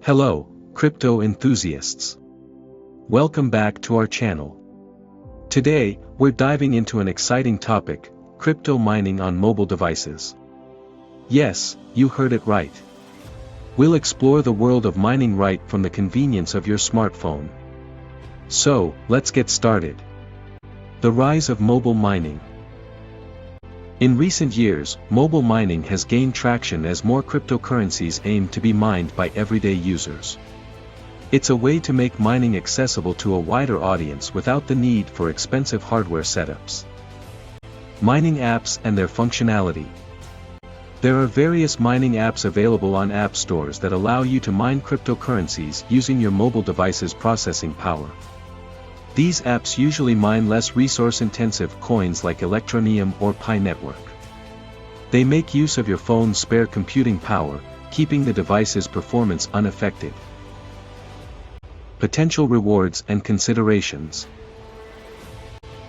Hello, crypto enthusiasts. Welcome back to our channel. Today, we're diving into an exciting topic, crypto mining on mobile devices. Yes, you heard it right. We'll explore the world of mining right from the convenience of your smartphone. So, let's get started. The rise of mobile mining. In recent years, mobile mining has gained traction as more cryptocurrencies aim to be mined by everyday users. It's a way to make mining accessible to a wider audience without the need for expensive hardware setups. Mining apps and their functionality. There are various mining apps available on app stores that allow you to mine cryptocurrencies using your mobile device's processing power. These apps usually mine less resource-intensive coins like Electroneum or Pi Network. They make use of your phone's spare computing power, keeping the device's performance unaffected. Potential rewards and considerations.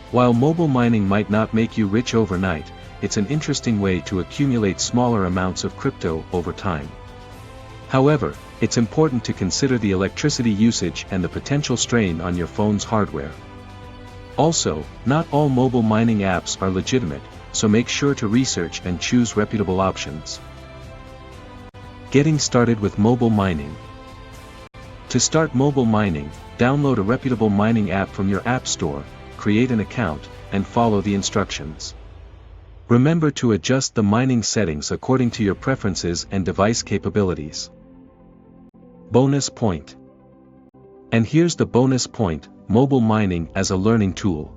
While mobile mining might not make you rich overnight, it's an interesting way to accumulate smaller amounts of crypto over time. However, it's important to consider the electricity usage and the potential strain on your phone's hardware. Also, not all mobile mining apps are legitimate, so make sure to research and choose reputable options. Getting started with mobile mining. To start mobile mining, download a reputable mining app from your app store, create an account, and follow the instructions. Remember to adjust the mining settings according to your preferences and device capabilities. Bonus point. And here's the bonus point, mobile mining as a learning tool.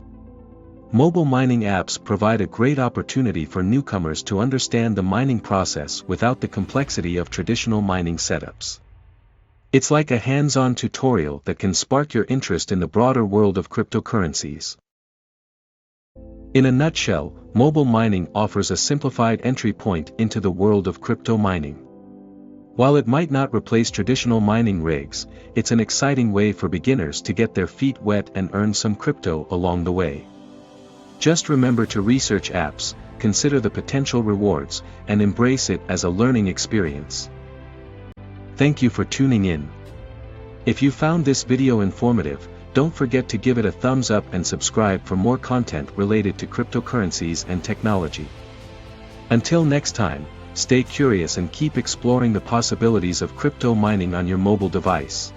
Mobile mining apps provide a great opportunity for newcomers to understand the mining process without the complexity of traditional mining setups. It's like a hands-on tutorial that can spark your interest in the broader world of cryptocurrencies. In a nutshell, mobile mining offers a simplified entry point into the world of crypto mining. While it might not replace traditional mining rigs, it's an exciting way for beginners to get their feet wet and earn some crypto along the way. Just remember to research apps, consider the potential rewards, and embrace it as a learning experience. Thank you for tuning in. If you found this video informative, don't forget to give it a thumbs up and subscribe for more content related to cryptocurrencies and technology. Until next time, stay curious and keep exploring the possibilities of crypto mining on your mobile device.